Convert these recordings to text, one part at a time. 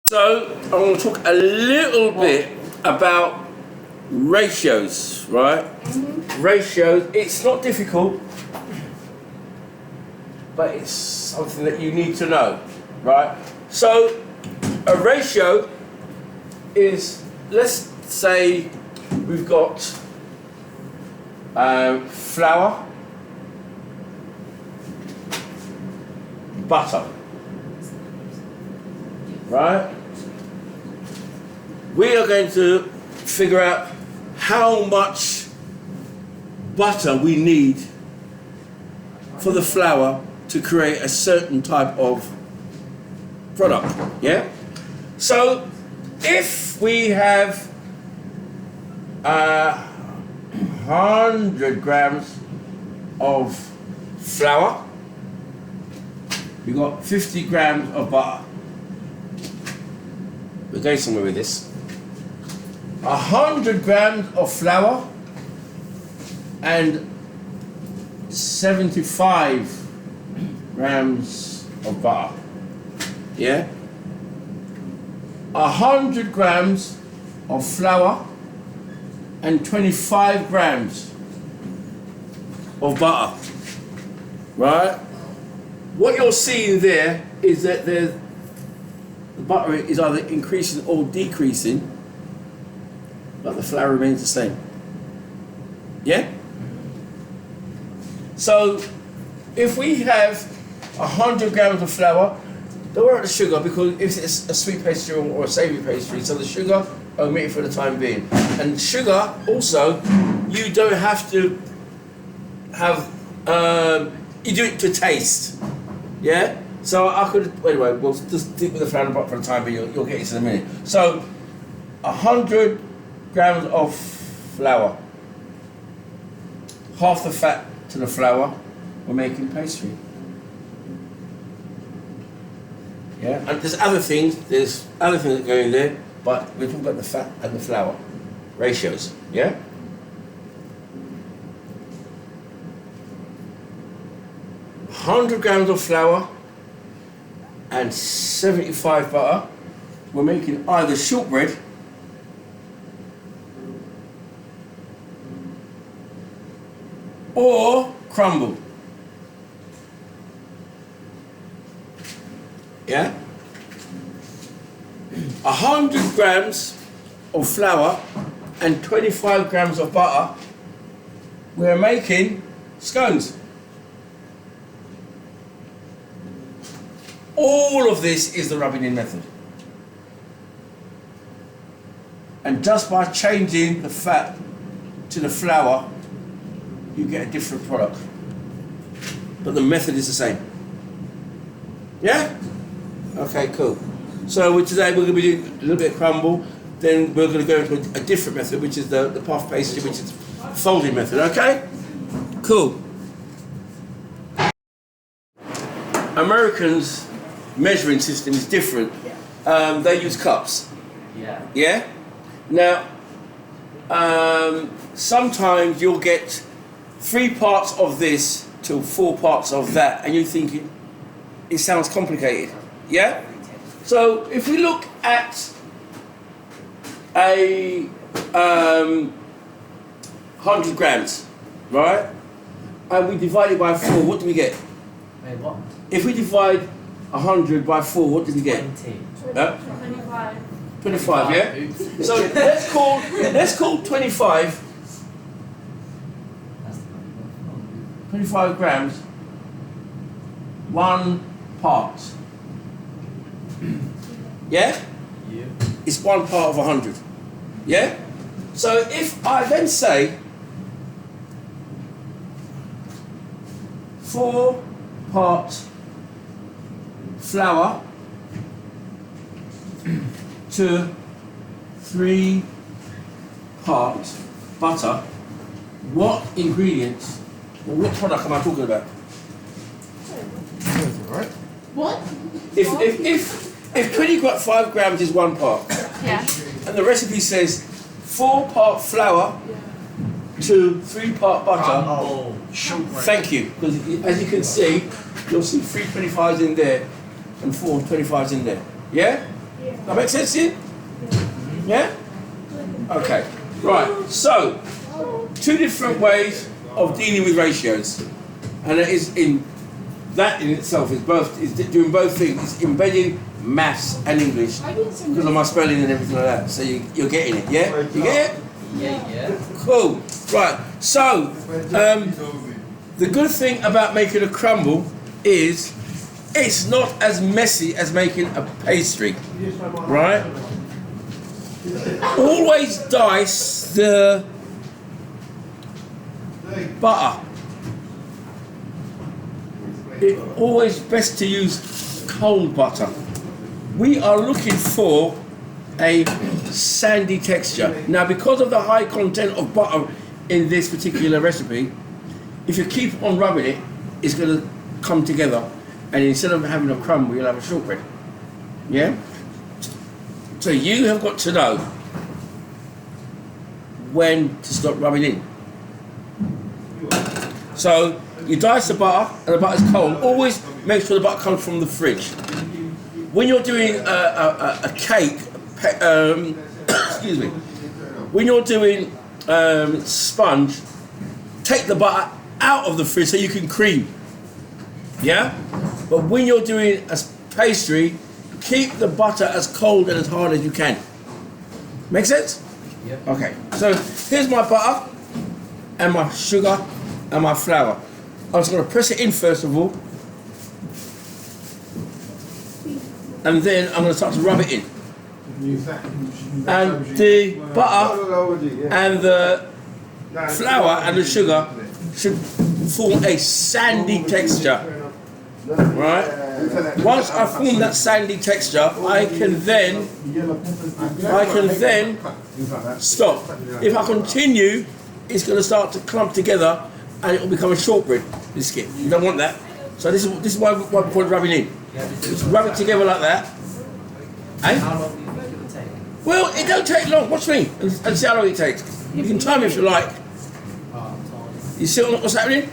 So I want to talk a little bit about ratios, right? Ratios, it's not difficult, but it's something that you need to know, right? So a ratio is, let's say we've got flour, butter, right? We are going to figure out how much butter we need for the flour to create a certain type of product, yeah? So if we have 100 grams of flour, we've got 50 grams of butter. We're going somewhere with this. 100 grams of flour and 75 grams of butter. Yeah? 100 grams of flour and 25 grams of butter. Right? What you're seeing there is that the butter is either increasing or decreasing, but the flour remains the same. Yeah? So if we have 100 grams of flour, don't worry about the sugar, because if it's a sweet pastry or a savoury pastry, so the sugar, omit it for the time being. And sugar, also, you don't have to have, you do it to taste. Yeah? So I could, anyway, we'll just stick with the flour and butter for the time being, you'll get it in a minute. So, 100 grams of flour, half the fat to the flour, we're making pastry. Yeah, and there's other things that go in there, but we're talking about the fat and the flour ratios, yeah? $100 grams of flour and 75 butter, we're making either shortbread or crumble. Yeah? 100 grams of flour and 25 grams of butter, we're making scones. All of this is the rubbing in method. And just by changing the fat to the flour, you get a different product. But the method is the same. Yeah? Okay, cool. So today we're going to be doing a little bit of crumble, then we're going to go into a different method, which is the puff pastry, which is folding method, okay? Cool. Americans' measuring system is different. They use cups. Yeah? Now, sometimes you'll get 3 parts of this to 4 parts of that, and you're thinking, it sounds complicated. Yeah? So if we look at a 100 grams, right? And we divide it by 4, what do we get? Wait, what? If we divide 100 by 4, what do we get? 20. 25. 25, yeah? So let's call 25 grams 1 part. Yeah? Yeah. It's 1 part of 100. Yeah? So if I then say 4 parts flour to 3 parts butter, what ingredients or what product am I talking about? Right? What? If 25 grams is 1 part, Yeah. and the recipe says 4 part flour to 3 part butter, Oh, thank you, because as you can see, you'll see 3 25s in there and 4 25s in there. Yeah? Yeah. That makes sense to you? Yeah? Okay. Right. So, two different ways of dealing with ratios, and it is in that in itself is doing both things. It's embedding maths and English because of my spelling and everything like that. So you're getting it, yeah? You get it? Yeah. Cool. Right. So, the good thing about making a crumble is it's not as messy as making a pastry, right? Always dice the butter. It's always best to use cold butter. We are looking for a sandy texture. Now, because of the high content of butter in this particular recipe, if you keep on rubbing it, it's going to come together, and instead of having a crumble, you'll have a shortbread. Yeah? So you have got to know when to stop rubbing in. So you dice the butter, and the butter's cold. Always make sure the butter comes from the fridge. When you're doing a cake, excuse me, when you're doing sponge, take the butter out of the fridge so you can cream. Yeah? But when you're doing a pastry, keep the butter as cold and as hard as you can. Make sense? Yep. Okay, so here's my butter and my sugar and my flour. I'm just going to press it in first of all, and then I'm going to start to rub it in. And the butter and the flour and the sugar should form a sandy texture. Right? Once I form that sandy texture, I can then stop. If I continue, it's going to start to clump together and it will become a shortbread biscuit. You don't want that. So this is why we call it rubbing in. Just rub it together like that. Eh? How long do you think it would take? Well, it don't take long. Watch me and see how long it takes. You can time it if you like. You see what's happening?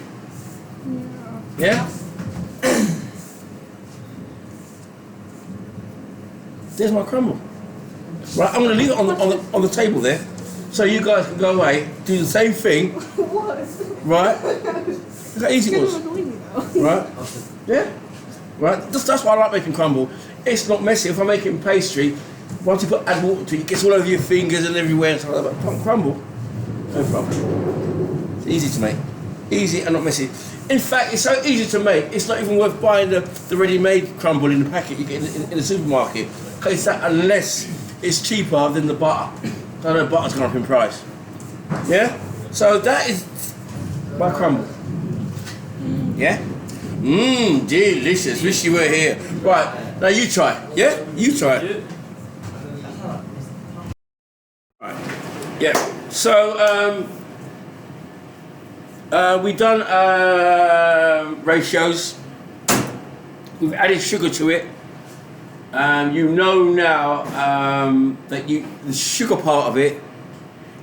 Yeah? There's my crumble. Right, I'm going to leave it on the table there, so you guys can go away, do the same thing. What? Right? Look how easy it was. Right? Yeah? Right? That's why I like making crumble. It's not messy. If I make it in pastry, once you add water to it, it gets all over your fingers and everywhere and stuff like that. But crumble, no problem. It's easy to make. Easy and not messy. In fact, it's so easy to make, it's not even worth buying the ready-made crumble in the packet you get in the supermarket. Because that, unless it's cheaper than the butter. I know butter's gone up in price. Yeah? So that is my crumble. Yeah? Mmm, delicious. Wish you were here. Right, now you try. Yeah? You try it. Right. Yeah. So, we've done ratios. We've added sugar to it. You know now that the sugar part of it,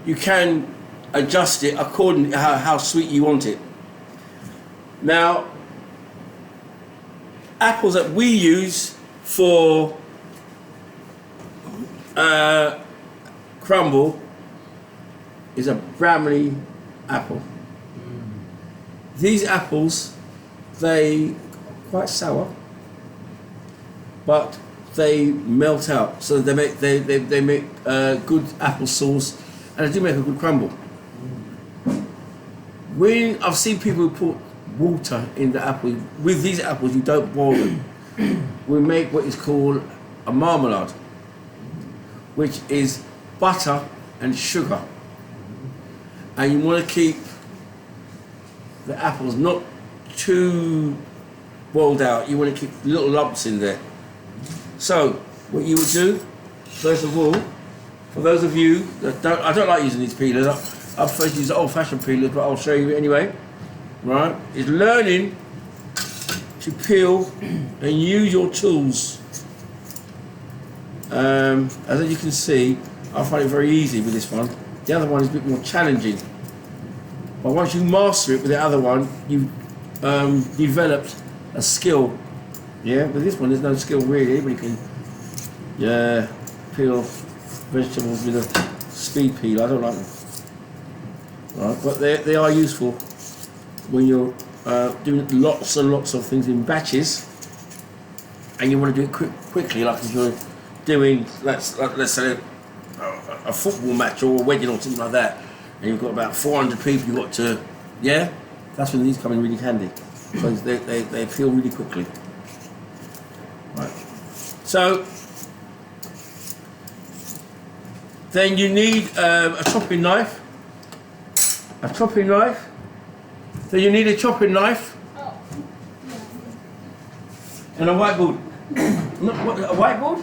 you can adjust it according to how sweet you want it. Now, apples that we use for crumble is a Bramley apple. These apples, they quite sour, but they melt out, so they make good apple sauce, and they do make a good crumble. When I've seen people put water in the apple, with these apples you don't boil them. We make what is called a marmalade, which is butter and sugar, and you want to keep the apples not too boiled out. You want to keep little lumps in there. So what you would do, first of all, for those of you that I don't like using these peelers. I prefer to use the old-fashioned peelers, but I'll show you anyway. Right, is learning to peel and use your tools. As you can see, I find it very easy with this one. The other one is a bit more challenging. But once you master it with the other one, you've developed a skill. Yeah, with this one there's no skill really. Anybody can peel off vegetables with a speed peel. I don't like them. Right, but they are useful when you're doing lots and lots of things in batches, and you want to do it quickly, like if you're doing, let's say a football match or a wedding or something like that, and you've got about 400 people you've got to, yeah, that's when these come in really handy, because they peel really quickly. Right. So then you need a chopping knife. Then you need a chopping knife and a whiteboard. A whiteboard?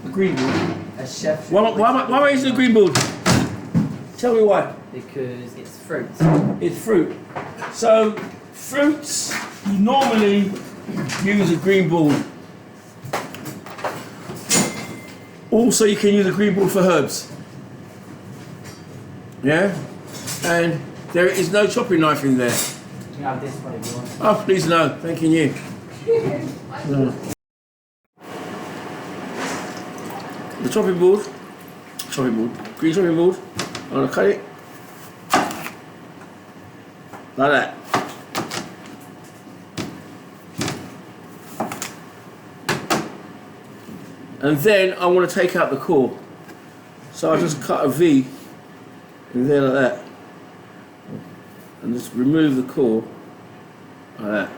A green board. A chef. Why am I using a green board? Tell me why. Because it's fruit. It's fruit. So fruits, you normally use a green board. Also, you can use a green board for herbs. Yeah? And there is no chopping knife in there. You can have this one if you want. Oh, please no. Thanking you. No. The chopping board, green chopping board. I'm going to cut it like that. And then I want to take out the core. So I just cut a V in there like that. And just remove the core like that.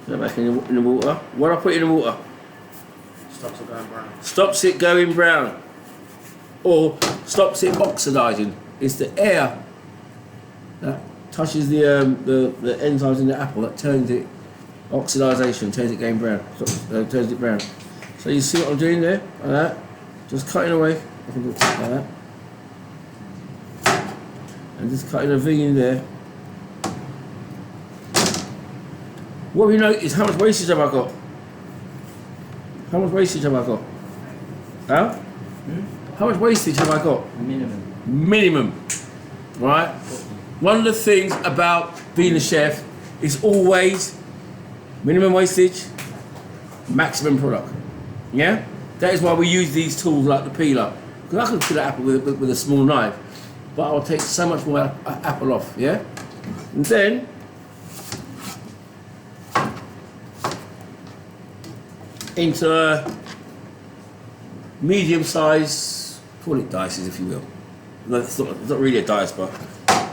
Go back in the water. What do I put in the water? Stops it going brown. Stops it going brown. Or stops it oxidizing. It's the air that touches the enzymes in the apple that turns it, oxidization, turns it going brown. Turns it brown. So you see what I'm doing there? Like that. Just cutting away. I can do it like that. And just cutting a V in there. What we know is how much wastage have I got? How much wastage have I got? Huh? How much wastage have I got? Minimum. Right? One of the things about being a chef is always minimum wastage, maximum product. Yeah? That is why we use these tools like the peeler. Because I can peel an apple with a small knife, but I'll take so much more apple off, yeah? And then into a medium size, call it dices if you will. No, it's not really a dice, but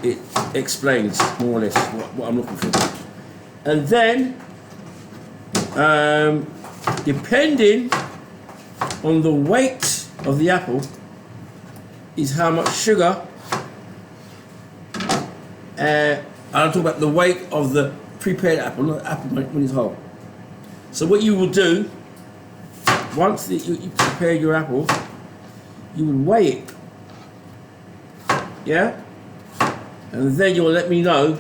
it explains more or less what I'm looking for. And then, depending on the weight of the apple, is how much sugar. I'm talking about the weight of the prepared apple, not the apple when it's whole. So what you will do, once you prepare your apple, you will weigh it. Yeah? And then you'll let me know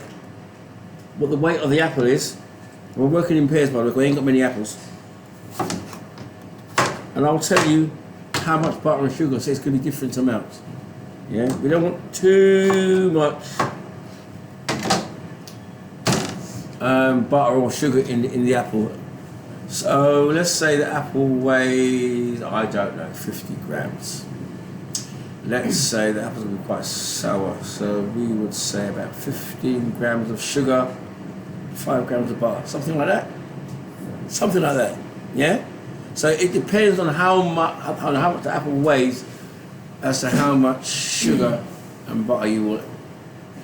what the weight of the apple is. We're working in pairs, by the way, we ain't got many apples. And I'll tell you how much butter and sugar, so it's going to be different amounts. Yeah? We don't want too much butter or sugar in the apple. So let's say the apple weighs, I don't know, 50 grams. Let's say the apple's going to be quite sour, so we would say about 15 grams of sugar, 5 grams of butter, something like that. Something like that, yeah? So it depends on how much the apple weighs as to how much sugar and butter you will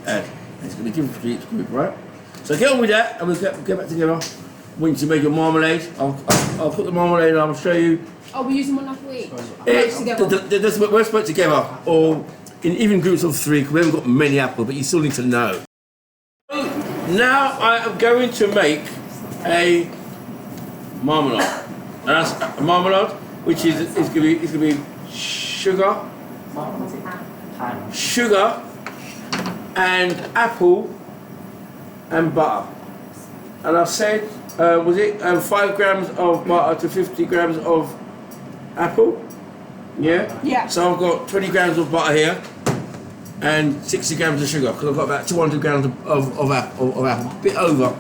add. It's going to be different for each group, right? So get on with that, and we'll get back together. Once you make your marmalade, I'll put the marmalade and I'll show you. Oh, we're using one knife each? We're supposed together, or in even groups of 3, because we haven't got many apples, but you still need to know. Now I am going to make a marmalade. And that's a marmalade, which is going to be sugar, and apple and butter. And I said, was it 5 grams of butter to 50 grams of apple? Yeah? Yeah. So I've got 20 grams of butter here and 60 grams of sugar, because I've got about 200 grams of apple, a bit over,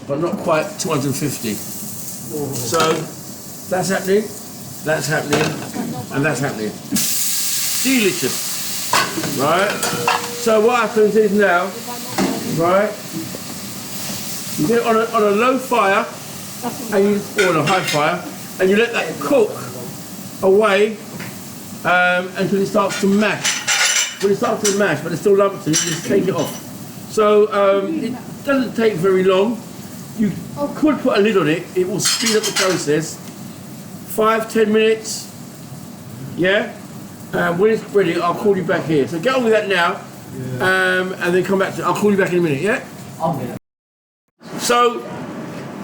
but not quite 250. So that's happening. and that's happening. Delicious. Right? So what happens is now, right, you get it on a low fire, and or on a high fire, and you let that cook away until it starts to mash. When it starts to mash, but it's still lumpy, you just take it off. So it doesn't take very long. You could put a lid on it, it will speed up the process. 5-10 minutes, yeah? When it's ready, I'll call you back here. So get on with that now, and then come back to, I'll call you back in a minute, yeah? Okay. So,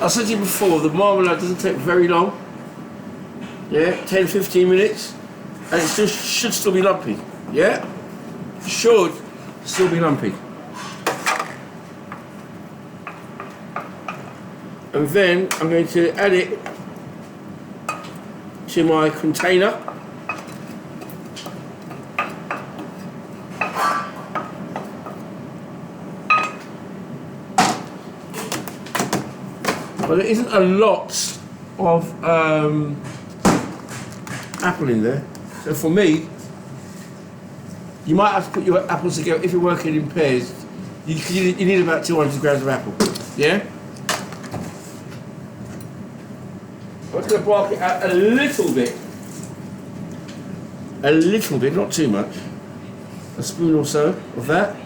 I said to you before, the marmalade doesn't take very long. Yeah, 10-15 minutes, and it should still be lumpy, yeah? Should still be lumpy. And then I'm going to add it to my container. But there isn't a lot of apple in there. So for me, you might have to put your apples together. If you're working in pairs, you need about 200 grams of apple. Yeah? I'm just going to bark it out a little bit. A little bit, not too much. A spoon or so of that.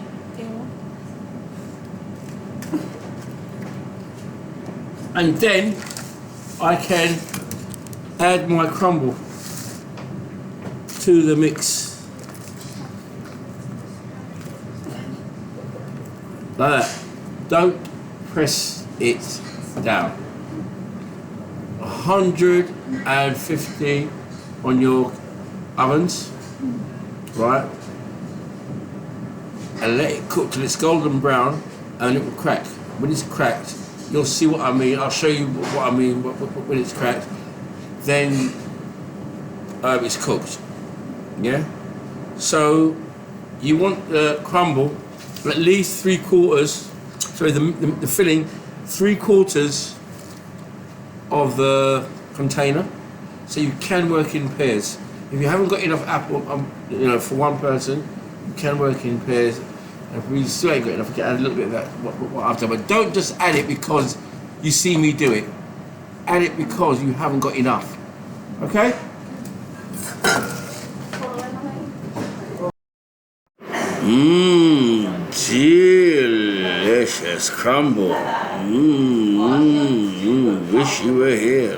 And then I can add my crumble to the mix. Like that. Don't press it down. 150 on your ovens, right? And let it cook till it's golden brown, and it will crack. When it's cracked, you'll see what I mean. I'll show you what I mean when it's cracked. Then it's cooked. Yeah. So you want the crumble at least 3/4. Sorry, the filling 3/4 of the container, so you can work in pairs. If you haven't got enough apple, for one person, you can work in pairs. And if we still ain't got enough, we can add a little bit of that, what I've done. But don't just add it because you see me do it. Add it because you haven't got enough. Okay? Delicious crumble. Wish you were here.